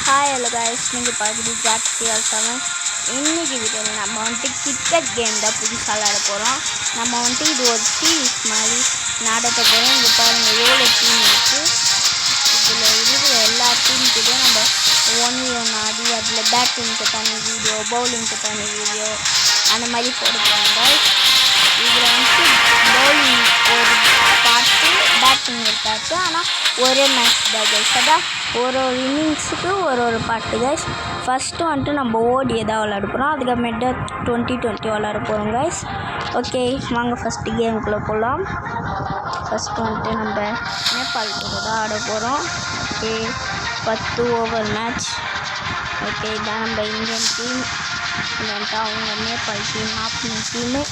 Hi hello guys, நீங்கள் பார்க்குறது ஜாக்ஸியால் இன்னைக்கு வீடியோவில் நம்ம கிரிக்கெட் கேம் தான் புதுசாக விளாட போகிறோம். நம்ம இது ஒரு சீரீஸ் மாதிரி நாடக போகிறோம். இங்கே பாருங்கள் எவ்வளோ டீம் இருக்குது. இதில் இருக்கிற எல்லா டீமுக்கிட்டையும் நம்ம ஒன்று ஆடி அதில் பேட்டிங்க்கு தனி வீடியோ, பவுலிங்க்கு தனி வீடியோ அந்த மாதிரி போடுறாங்க. இதில் பவுலிங் ஒரு பாட்டு, பேட்டிங் ஒரு பாட்டு, ஆனால் ஒரே மேட்ச் தான் கைஸ். அதான் ஒரு இன்னிங்ஸுக்கு ஒரு பாட்டு கைஸ். ஃபஸ்ட்டு நம்ம ஓடி தான் விளாட போகிறோம். அதுக்கப்புறமேட்டு 20-20 விளாட போகிறோம் கைஸ். ஓகே வாங்க ஃபஸ்ட்டு கேமுக்குள்ளே போகலாம். ஃபஸ்ட்டு நம்ம நேபாள் கூட தான் ஆட போகிறோம். Okay 10 over match. ஓகே இதான் நம்ம இந்தியன் டீம், இல்லைன்ட்டு அவங்க Nepal team, opening team.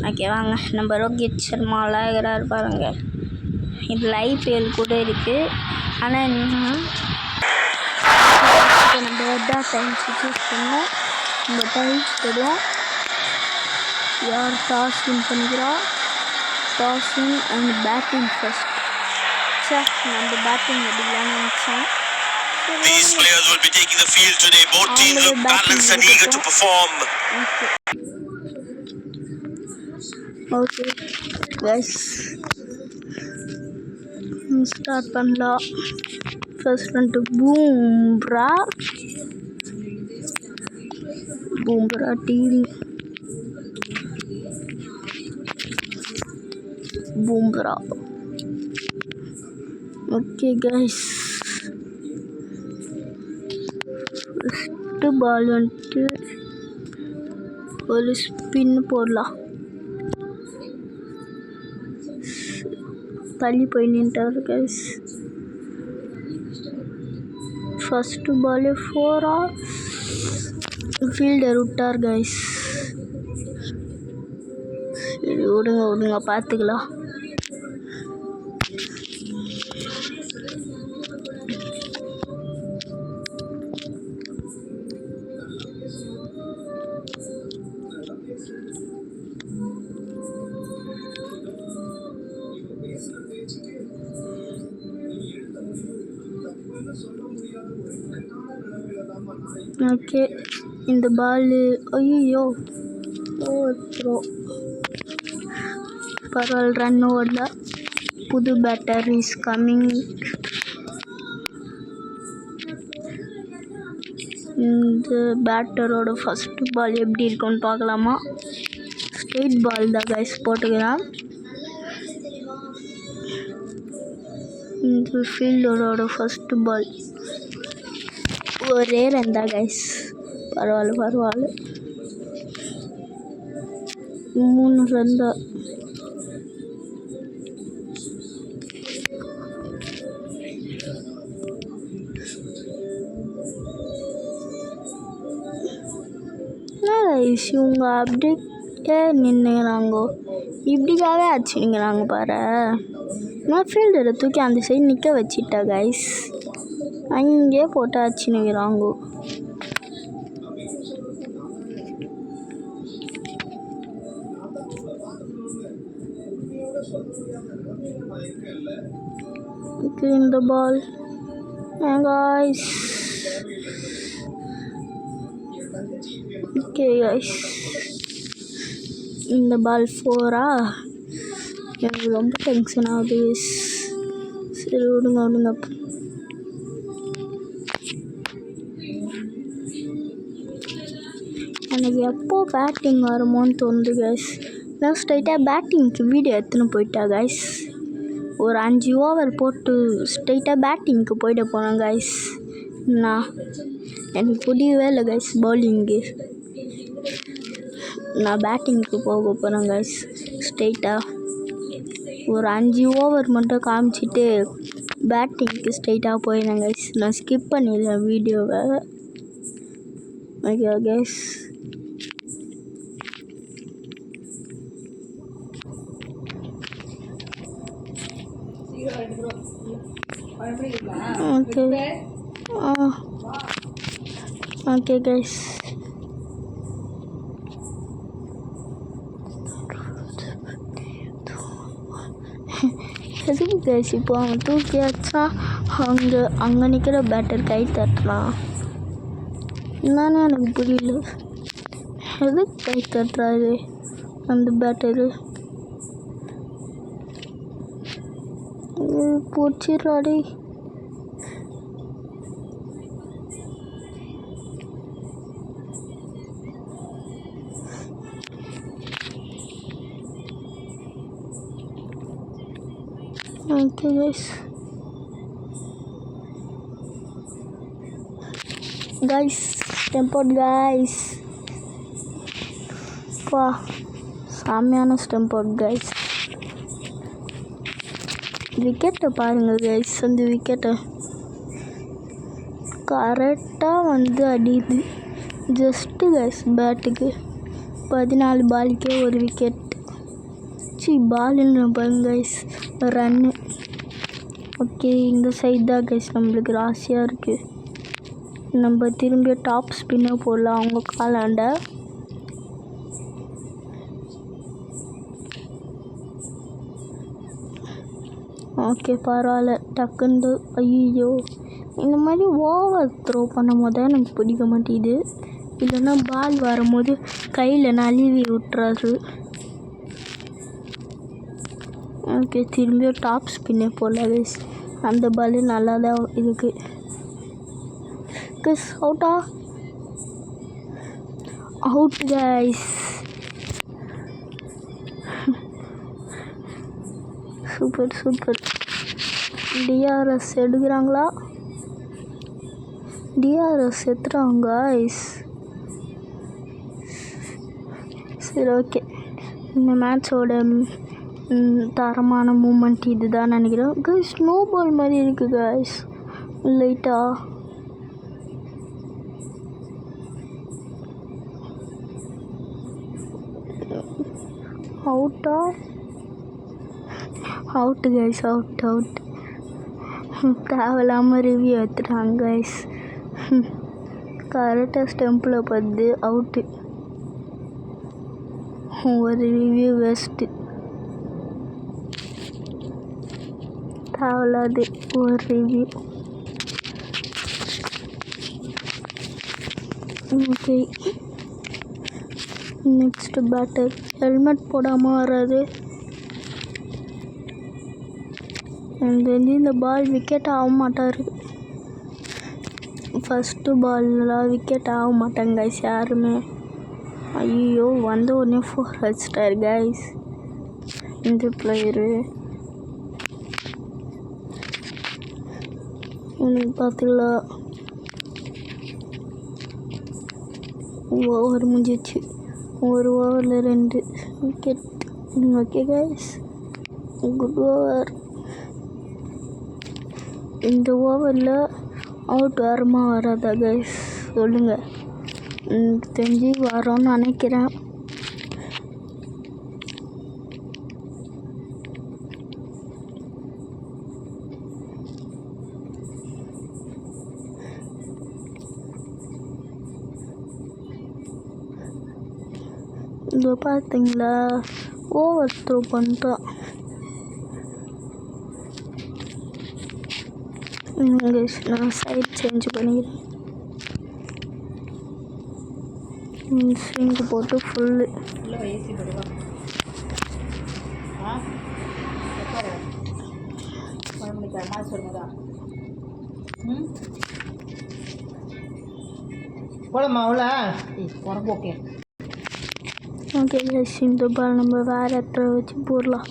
Okay வாங்க, நம்ம ரோஹித் சர்மா விளையாடுறாரு பாருங்கள். இதில் ஐபிஎல் கூட இருக்குது. ஆனால் நம்ம எதாவது டைம்ஸ் சூஸ் பண்ணோம். நம்ம டைம்ஸ் போடுவோம். யார் டாஸ் வின் பண்ணிக்கிறோம்? Toss win and batting first. Sir நம்ம பேட்டிங் எடுக்கலாம்னு நினச்சேன். These players will be taking the field today. Both teams look balanced and eager to perform. Okay guys, start பண்ணலாம். First Bumrah team. Bumrah. Okay guys, first ball ஒரு spin போடலாம். தள்ளி போய் நின்ட்டார் guys. First பாலே 4 fielder விட்டார் கைஸ். சரி விடுங்க பார்த்துக்கலாம். ஓகே இந்த பால் ஐயோ த்ரோ. பரவாயில்ல, ரன் ஓடல. புது பேட்டர் இஸ் கம்மிங். இந்த பேட்டரோட ஃபஸ்ட்டு பால் எப்படி இருக்குன்னு பார்க்கலாமா? ஸ்ட்ரெயிட் பால் தான் கைஸ் போட்டுக்கிறேன். இந்த ஃபீல்டரோட ஃபஸ்ட்டு பால் ஒரே ரன் தான் கைஸ். பரவாயில்ல 3 ரன் தான். இவங்க அப்படியே நின்றுங்கிறாங்கோ, இப்படிக்காவே அடிச்சுங்கிறாங்க பாரு. நான் ஃபீல்டரை தூக்கி அந்த சைடு நிற்க வச்சிட்டா கைஸ். அங்கேயே போட்டு அடிச்சுங்கிறாங்கோ. ஓகே இந்த பால் கைஸ். ஓகே கைஸ், இந்த பால் 4 எனக்கு ரொம்ப டென்ஷன் ஆகுது. சரி விடுங்க. எனக்கு எப்போ பேட்டிங் வருமோன்னு தோணுது கைஸ். நான் ஸ்ட்ரைட்டாக பேட்டிங்க்கு வீடியோ எடுத்துன்னு போயிட்டா கைஸ். ஒரு 5 ஓவர் போட்டு ஸ்ட்ரைட்டாக பேட்டிங்க்கு போயிட போனேன் கைஸ். எனக்கு புரியவே இல்லை கைஸ். பவுலிங்கு நான் பேட்டிங்க்கு போக போகிறேன் கைஸ். ஸ்ட்ரைட்டாக ஒரு 5 ஓவர் மட்டும் காமிச்சிட்டு பேட்டிங்க்கு ஸ்ட்ரைட்டாக போயிடுறேன் கைஸ். நான் ஸ்கிப் பண்ணிடுறேன் வீடியோவை. Okay guys, okay guys. எதுக்கு கைஸ் இப்போ அவன் தூக்கி அடிச்சா அங்கே நிற்கிற பேட்டர் கை தட்டலாம். என்னன்னு எனக்கு புரியல. எதுக்கு கை தட்டுறாரு அந்த பேட்டரு? போச்சிடுறாடே. ஓகே கைஸ் ஸ்டெம்போர்ட் கைஸ். வா, சாமியான ஸ்டெம்போர்ட் கைஸ். விக்கெட்டை பாருங்கள் கைஸ். அந்த விக்கெட்டை கரெக்டாக அடியுது. ஜஸ்ட்டு கைஸ் பேட்டுக்கு 14 பாலுக்கே ஒரு விக்கெட். பாலுன்னு பாருங்க கைஸ், ரன்னு. ஓகே, இந்த சைடு தான் கைஸ் நம்மளுக்கு ராசியாக இருக்குது. நம்ம திரும்பி டாப் ஸ்பின்னர் போடலாம் அவங்க காலாண்ட. ஓகே, பரவாயில்ல. டக்குன்னு ஐயோ, இந்த மாதிரி ஓவர் த்ரோ பண்ணும் போது தான் எனக்கு பிடிக்க மாட்டேங்குது. இல்லைன்னா பால் வரும்போது கையில் நழுவி விட்டுறாரு. ஓகே, திரும்பியும் டாப் ஸ்பின்னே போடலாம் கைஸ். அந்த பால் நல்லா தான் இருக்குது. கைஸ் அவுட்டா? Out guys. Super super. DRS எடுக்கிறாங்களா? டிஆர்எஸ் எடுத்துறாங்க கைஸ். சரி, ஓகே. இந்த மேட்சோட தரமான மூமெண்ட் இது தான் நினைக்கிறேன் கைஸ். ஸ்னோ பால் மாதிரி இருக்குது கைஸ் லைட்டாக. அவுட்டா? Out guys, out. தேவையில்லாமல் ரிவ்யூ எடுத்துட்டாங்க கைஸ். கரெக்டாக ஸ்டெம்பில் பார்த்து அவுட்டு. ஒரு ரிவ்யூ வேஸ்ட்டு. தேவையில்லாது ஒரு review. Okay, next batter helmet போடாமல் வராது. எனக்கு தெரிஞ்சு இந்த பால் விக்கெட் ஆக மாட்டார். ஃபஸ்ட்டு பால்லாம் விக்கெட் ஆக மாட்டாங்க கைஸ் யாருமே. ஐயோ, வந்த உடனே 4 அடிச்சிட்டாரு கைஸ் இந்த பிளேயரு. பார்த்தீங்களா, ஓவர் முடிஞ்சிச்சு. ஒரு ஓவரில் 2 wicket. Okay guys, good over. இந்த ஓவரில் அவுட் வருமா வராதா கைஸ் சொல்லுங்கள். தெரிஞ்சு வரோன்னு நினைக்கிறேன். இதோ பார்த்தீங்களா, ஓவர் த்ரோ பண்ணிட்டோம். நான் சைட் சேஞ்ச் பண்ணிக்கிறேன். ஸ்விங் போட்டு ஃபுல்லு. ஓகே கைஸ், இந்த பால் நம்ம வேறு இடத்துல வச்சு போடலாம்.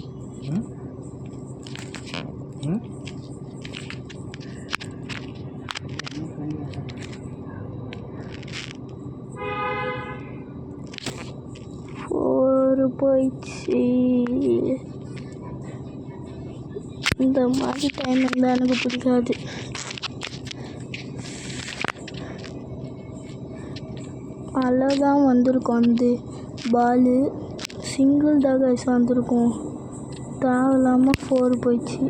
போயிடுச்சு. இந்த மாதிரி டைம் இருந்தால் எனக்கு பிடிக்காது. அழகாக வந்திருக்கும் அந்த பாலு. சிங்கிள் தான் கைஸ் வந்திருக்கும். தேவையில்லாமல் 4 போயிடுச்சு.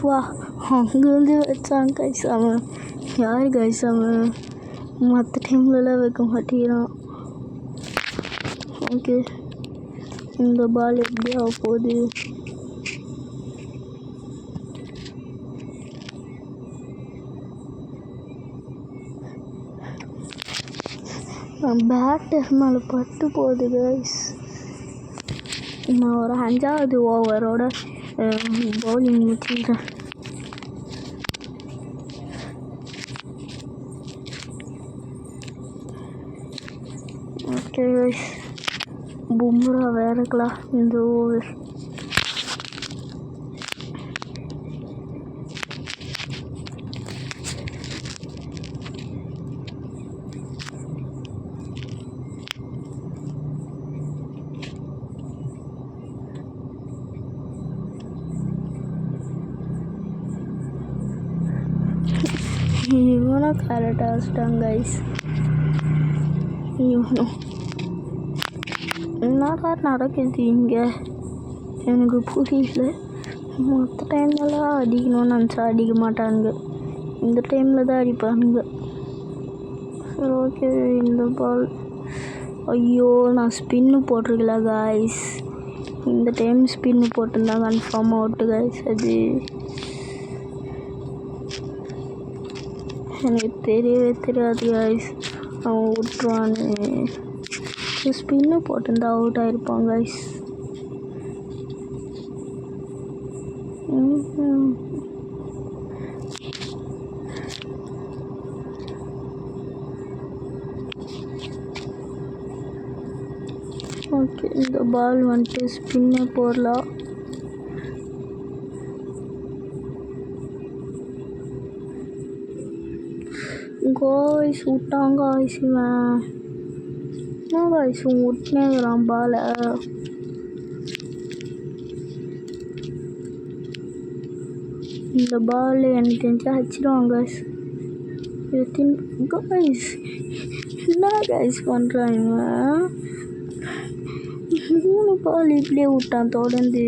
வா, அங்கேருந்து வச்சான் கைஸ் அவன். யார் கைஸ் அவன்? மற்ற டைம்லலாம் வைக்க மாட்டேங்கிறான். ஓகே, இந்த பால் எப்படி ஆக போகுது? பேட்டர் மேலே பட்டு போகுது கைஸ். நான் ஒரு 5வது ஓவரோட பவுலிங் முடிச்சிடுறேன். ஓகே கைஸ், பும்ரா வேறக்கலாம் இந்த ஓவர். இவனும் கரெக்டாக வச்சிட்டாங்க கைஸ். இவனும் என்னடா நடக்குது இங்கே எனக்கு புரியல. மற்ற டைம்லலாம் அடிக்கணும்னு நினச்சா அடிக்க மாட்டானுங்க, இந்த டைமில் தான் அடிப்பானுங்க. சரி ஓகே, இந்த பால் ஐயோ நான் ஸ்பின்னு போட்டிருக்கல கைஸ். இந்த டைம் ஸ்பின்னு போட்டிருந்தா கன்ஃபார்ம் அவுட்டு கைஸ். அது எனக்கு தெரியவே தெரியாது கைஸ், அவன் விட்டுருவான்னு. ஸ்பின்னு போட்டிருந்தா அவுட் ஆகிருப்பான் கைஸ். ஓகே, இந்த பால் வந்துட்டு ஸ்பின்னே போடலாம். காய்ஸ் விட்டாங்க காய்ஸ். இவன் என்ன காய்ஸ் விட்டுனேங்கிறான் பாலை. இந்த பால் எனக்கு தெரிஞ்சு அடிச்சிடுவாங்க காய்ஸ். காய்ஸ் என்ன காய்ஸ் பண்ணுறான் இவன்? 3 பால் இப்படியே விட்டான் தொடர்ந்து.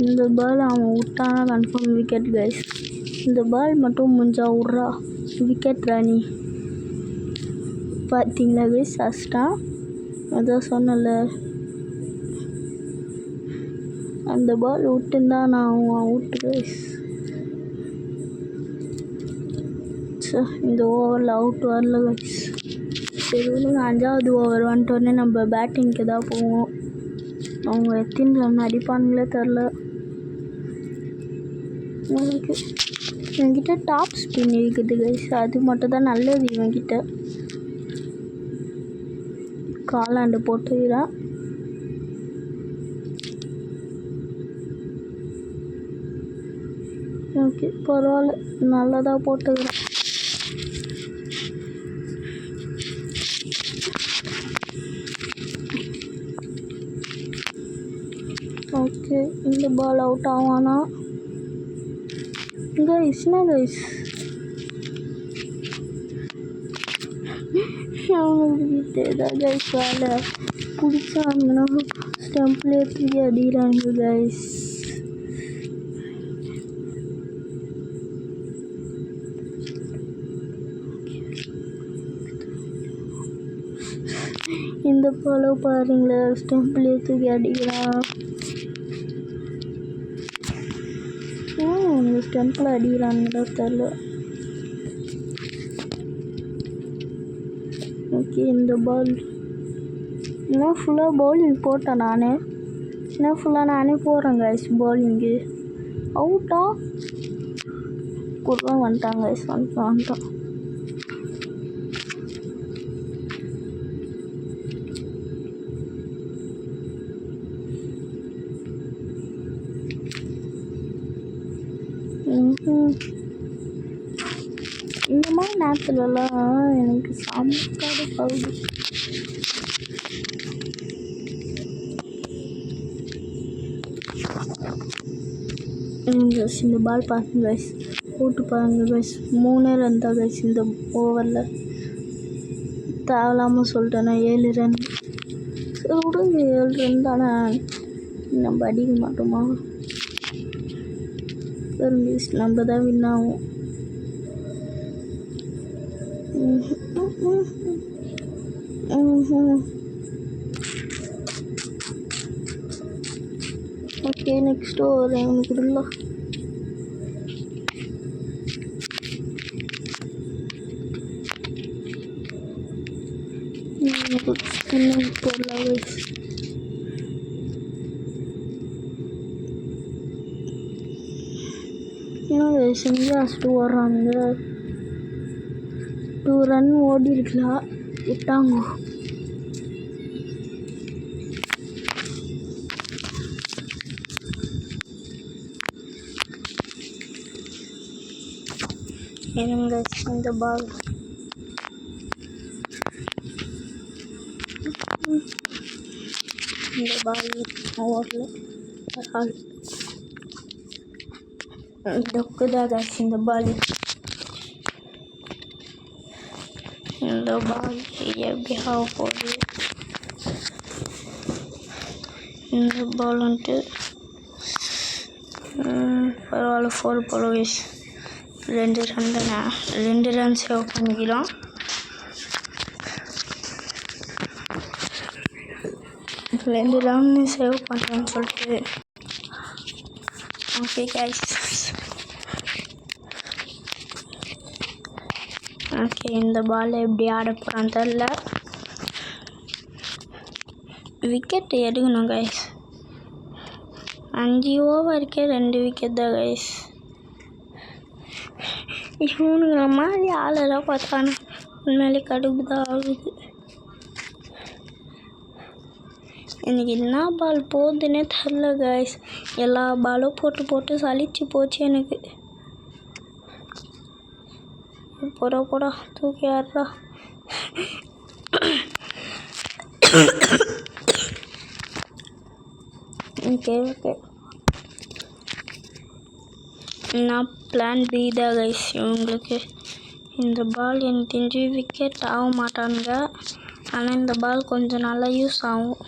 இந்த பால் அவன் விட்டானா கன்ஃபார்ம் விக்கெட் கைஸ். இந்த பால் மட்டும் முடிஞ்சா விட்றா, விக்கெட் ராணி. பார்த்தீங்களா கைஸ், அஸ்டான். அதான் சொன்னல, அந்த பால் விட்டுருந்தா நான் அவுட்டு கைஸ். இந்த ஓவரில் அவுட் வரல கைஸ். சரி விடுங்க, 5வது ஓவர் வந்துட்டோடனே நம்ம பேட்டிங்க்கு தான் போவோம். அவங்க எத்தனை ரன் அடிப்பானுங்களே தெரில. இவன்கிட்ட டாப் ஸ்பின் இருக்குது கைஸ், அது மட்டும் தான் நல்லது. இவன்கிட்ட காலாண்டு போட்டுக்கிறான். ஓகே பரவாயில்ல, நல்லதாக போட்டுக்கிறேன். ஓகே, இந்த பால் அவுட் ஆவானா கைஸ்? என்ன கைஸ் அவங்கக்கிட்ட தான் கைஸ் வேலை பிடிச்சாங்கன்னா ஸ்டம்ப்லேயே தூக்கி அடிக்கிறாங்க கைஸ். இந்த பாலை பாருங்களேன், ஸ்டம்ப்லேயே தூக்கி அடிக்கிறான். இந்த ஸ்டம்பில் அடிக்கிறானுங்களா தெரில. ஓகே, இந்த பால் இன்னும் ஃபுல்லாக பவுலிங் போட்டேன் நானே. இன்னும் ஃபுல்லாக நானே போடுறேன் கைஸ் பவுலிங்கு. அவுட்டா கூட வந்துட்டாங்க கைஸ், வந்துட்டான். இந்த மாதிரி நேரத்துலலாம் எனக்கு சாப்பாடு பகுதி. இந்த பால் பாருங்க கைஸ், போட்டு பாருங்க கைஸ். 3 ரன் தான் கைஸ் இந்த ஓவரில். தேவையில்லாமல் சொல்லிட்டேன்னா 7 ரன். சரி விடுங்க, 7 ரன் தானே, நம்ம அடிக்க மாட்டோமா? நம்ம தான் வின் ஆகும். ஓகே, நெக்ஸ்ட் ஓவர் எனக்கு விடலாம். எனக்கு ஸ்பின்னிங் போடலாம் guys. இன்னும் சிங்காஸ்ட்டு ஓடுறாங்க. 2 ரன் ஓடி இருக்கலாம் விட்டாங்க. இருங்க இந்த பால் ஓடல டொக்குதா guys இந்த பால் எப்படி ஆக போகுது. இந்த பால் வந்துட்டு பரவாயில்ல 4 போல guys. 2 ரன் சேவ் பண்ணிக்கலாம். ரெண்டு ரன் சேவ் பண்ணுறேன்னு சொல்லிட்டு ஓகே கைஸ். ஓகே இந்த பால் எப்படி ஆட போகிறான்னு தெரில. விக்கெட் எடுக்கணும் கைஸ். 5 ஓவருக்கே 2 விக்கெட் தான் கைஸ். இவனுங்க மாதிரி ஆளெல்லாம் பார்த்தானா உண்மையிலே கடுப்பு தான் ஆகுது. எனக்கு என்ன பால் போகுதுன்னே தெரில கைஸ். எல்லா பாலும் போட்டு சலிச்சு போச்சு எனக்கு. போடா தூக்கி ஆடுறா. ஓகே நான் பிளான் பி தான் கைஸ். இவங்களுக்கு இந்த பால் எனக்கு தெரிஞ்சு விக்கெட் ஆக மாட்டானுங்க. ஆனால் இந்த பால் கொஞ்சம் நல்லா யூஸ் ஆகும்.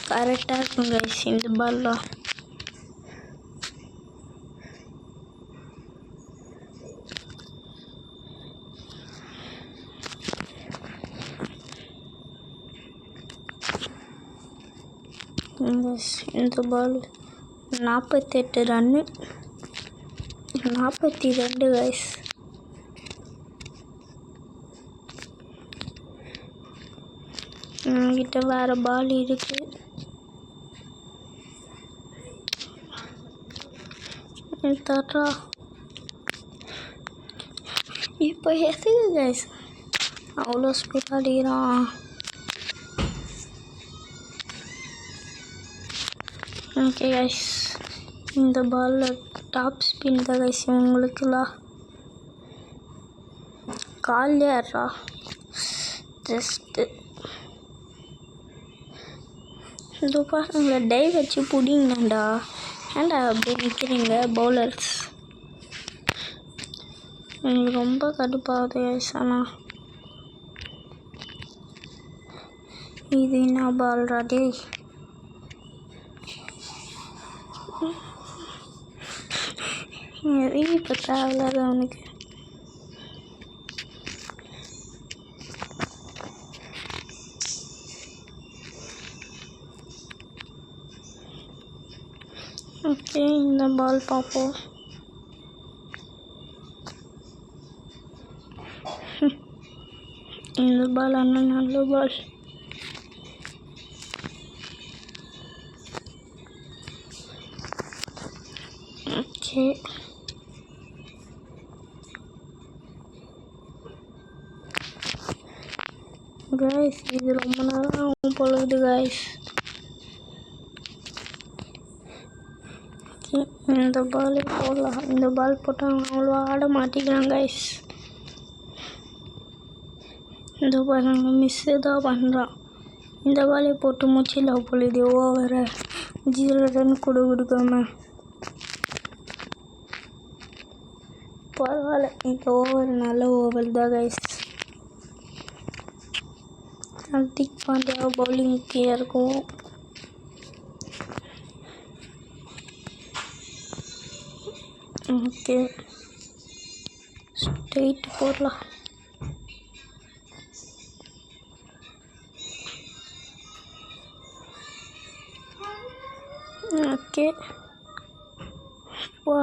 கரெக்டாக இருக்கும் கைஸ் இந்த பால்லாம். இந்த பால் 48 ரன்னு 42 கைஸ். என்கிட்ட வேறு பால் இருக்கு. தர்றா இப்போ எதுக்கு கைஸ் அவ்வளோ ஸ்பீடாக அடிக்கிறான். ஓகே கைஸ் இந்த பாலில் டாப் ஸ்பின் தான் கைஸ். உங்களுக்குலாம் கால் ஏறா ஜஸ்ட்டு இந்த பாருங்கள டை வச்சு பிடிங்கண்டா. ஏன்டா அப்படியே நிற்கிறீங்க பவுலர்ஸ்? எனக்கு ரொம்ப கடுப்பாகுது கைஸ். ஆனால் இது என்ன பால்ரா டேய்? இப்போ தேவையில்லாத அவனுக்கு. ஓகே இந்த பால் பார்ப்போம். இந்த பால் ஆனால் நல்ல பால். ஓகே கைஸ் இது ரொம்ப நேரம் ஆகும் போலுது கைஸ். இந்த பால் போடலாம். இந்த பால் போட்டால் அவ்வளோ ஆட மாட்டேங்கிறாங்க கைஸ். இந்த பாருங்க மிஸ்ஸு தான் பண்ணுறான். இந்த பாலே போட்டு முடிச்சிடலாம் பொழுது ஓவரை 0 ரன் கொடுக்காம. பரவாயில்ல இந்த ஓவர் நல்ல ஓவர் தான் கைஸ். ஹர்திக் பாண்டியா பவுலிங்க்கு இருக்கும். ஓகே ஸ்ட்ரெயிட் போடலாம். ஓகே வா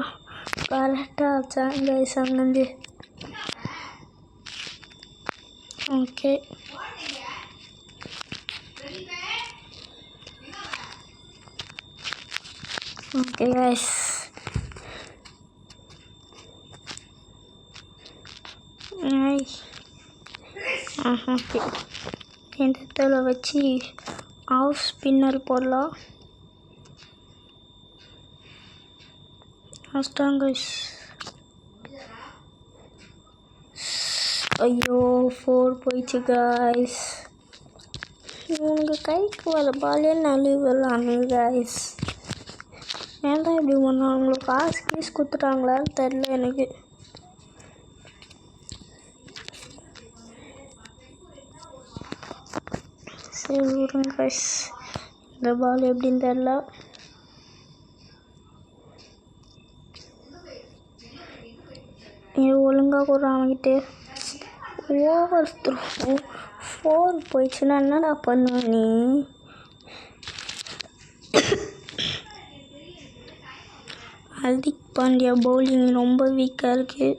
கரெக்டாக வச்சான் கைஸ் அங்கேருந்து. ஓகே ஓகே கைஸ் ஓகே இந்த இடத்துல வச்சு ஆஃப் ஸ்பின்னர் போடலாம். கைஸ் ஐயோ 4 போயிடுச்சு கைஸ். உங்கள் கைக்கு வர பாலே நழுவலானு கைஸ். ஏன்டா இப்படி பண்ணால் உங்களுக்கு காசு கொடுத்துட்டாங்களான்னு தெரில எனக்கு. சரி விடுங்க கைஸ், இந்த பால் எப்படின்னு தெரில. ஒழுங்காக கூட அவங்கிட்டு ஓவர் த்ரோ 4 போயிடுச்சுன்னா என்னடா பண்ணுவ நீ? ஹர்திக் பாண்டியா பவுலிங் ரொம்ப வீக்காக இருக்கு.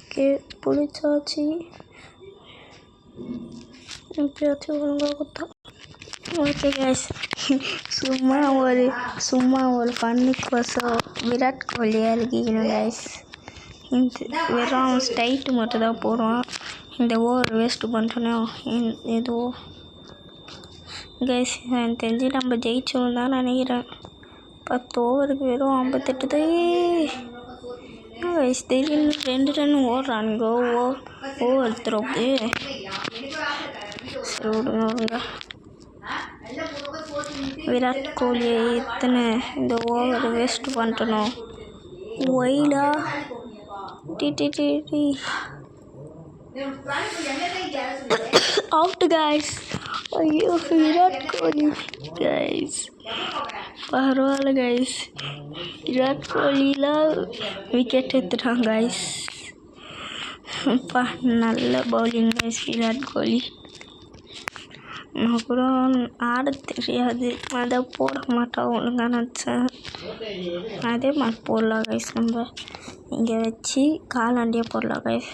ஓகே பிடிச்சாச்சு. எப்பயாச்சும் ஒழுங்காக கொடுத்தா ஓகே கைஸ். சும்மா ஒரு ஃபன்னுக்கோசம் விராட் கோலியை இறக்கிக்கணும் கைஸ். இந்த வெறும் ஸ்ட்ரைட்டு மட்டும் தான் போடுவான். இந்த ஓவர் வேஸ்ட்டு பண்ணுறோன்னா ஏதோ கைஸ் எனக்கு தெரிஞ்சு நம்ம ஜெயிச்சோம் தான் நினைக்கிறேன். 10 ஓவருக்கு வெறும் 58 தான் கைஸ். திடீர்னு 2 ரன் ஓடுறானுங்க ஓவர் த்ரோக்கு. சரி விடுங்க. விராட் கோலியை எத்தனை இந்த ஓவர் வேஸ்ட் பண்ணுறணும் ஒயிலா அவுட் கைஸ். ஐயோ விராட் கோலி கைஸ் பரவாயில்ல கைஸ். விராட் கோலிலாம் விக்கெட் எடுத்துட்டாங்க கைஸ். நல்ல பவுலிங் கைஸ் விராட் கோலி. நான் கூட ஆட தெரியாது, அதை போட மாட்டோம் ஒழுங்காக நினச்சேன். அதே மாதிரி போடலாம் கைஸ். நம்ம இங்கே வச்சு காலாண்டியே போடலாம் கைஸ்.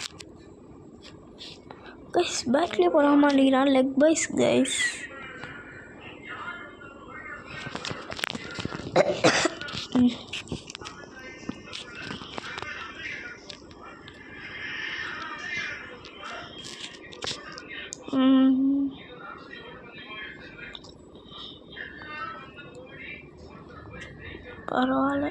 கைஸ் பேட்லேயே போட மாட்டேங்கிறான். லெக் பைஸ் கைஸ். பரவாயில்ல.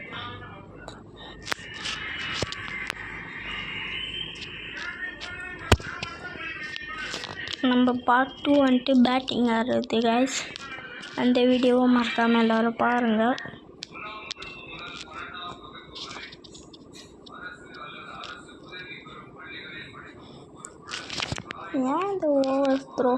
நம்ம பார்ட் 2 வந்துட்டு பேட்டிங் ஆடுறது கைஸ். அந்த வீடியோவை மறக்காமல் எல்லோரும் பாருங்கள். ஏன் இந்த ஓவர் த்ரோ?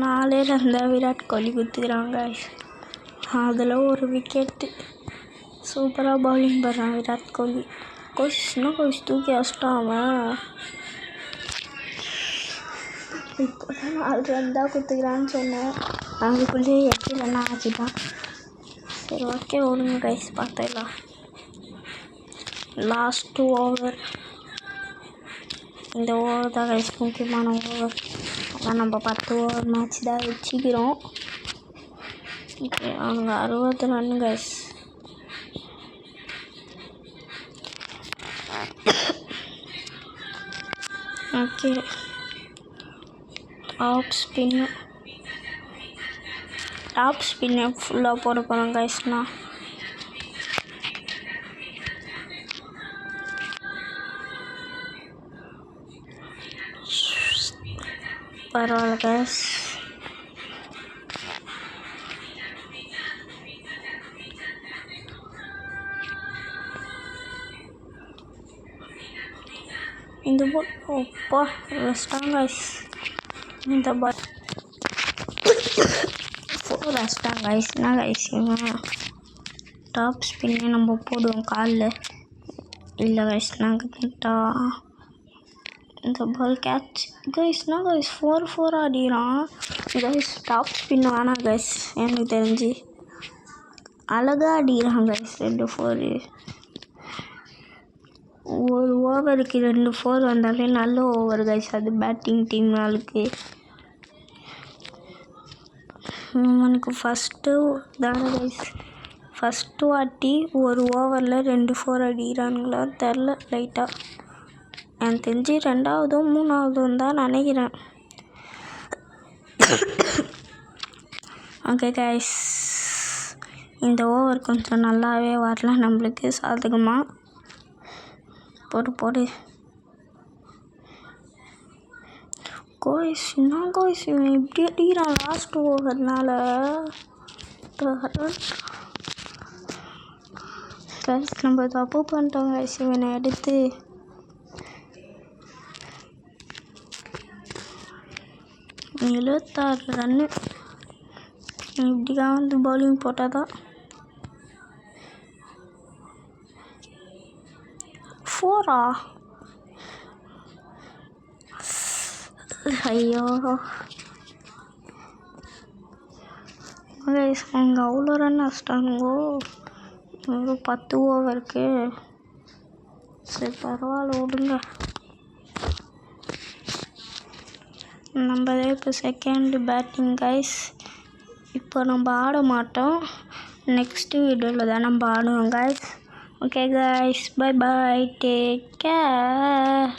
நாலே ரன் விராட் கோலி குத்துக்கிறாங்க. அதில் ஒரு விக்கெட்டு. சூப்பராக பவுலிங் பண்ணுறான் விராட் கோலி. கோச் தூக்கி வச்சிட்டான். இப்போ தான் 4 ரன் தான் குத்துக்கிறான்னு சொன்னேன். அதுக்குள்ளேயே 8 ரன் ஆச்சுதான். சரி ஓகே விடுங்க கைஸ், பார்த்துக்கலாம். Last over. இந்த ஓவர் தான் கைஸ் முக்கியமான ஓவர். அதான் நம்ம 10 ஓவர் மேட்ச் தான் வச்சுக்கிறோம். ஓகே அவங்க 60 run guys. Okay top spin ஃபுல்லாக போட போகிறோம் கைஸ்னா. பரவாயில்ல கைஸ். இந்த பால் அப்பா வெஸ்டாங்க கைஸ். இந்த பால் ரஷ் தான் கைஸ். என்ன கைஸ் டாப் ஸ்பின்னே நம்ம போடுவோம் காலில். இல்லை கைஸ் நாங்கள் கிட்டா இந்த பால் கேட்ச் கைஸ்னா கைஸ் 4-4 ஆடிறான் கைஸ். டாப் ஸ்பின் வேணாம் கைஸ், எனக்கு தெரிஞ்சு அழகாக ஆடிறான் கைஸ். 2-4 ஒரு ஓவருக்கு 2-4 வந்தாலே நல்ல ஓவர் கைஸ். அது பேட்டிங் டீம் ஆளுக்கு. எனக்கு ஃபஸ்ட்டு தானே கைஸ், ஃபஸ்ட்டு வாட்டி ஒரு ஓவரில் 2-4 அடிக்கிறானுங்களா தெரில லைட்டாக. எனக்கு தெரிஞ்சு 2ஆவதோ 3ஆவதோ தான் நினைக்கிறேன். ஓகே கைஸ், இந்த ஓவர் கொஞ்சம் நல்லாவே வரல நம்மளுக்கு சாதகமாக. போடு கோய்ஸ். என்ன கோய்ஸ் இவன் இப்படி அடிக்கிறான் லாஸ்ட் ஓவர்னால. கைஸ் நம்ம தப்பு பண்ணிட்டோம் கைஸ். இவனை எடுத்து 76 ரன்னு. இப்படிதான் வந்து பவுலிங் போட்டால் தான் 4ஆ? ஐயோ அவங்க அவ்வளோ ரன் அடிச்சிட்டானுங்கோ ஒரு 10 ஓவருக்கு. சரி பரவாயில்ல விடுங்க. நம்ம இப்போ செகண்ட் பேட்டிங் கைஸ். இப்போ நம்ம ஆட மாட்டோம், நெக்ஸ்ட்டு வீடியோவில் தான் நம்ம ஆடுவோம் guys. Okay guys, bye bye, take care.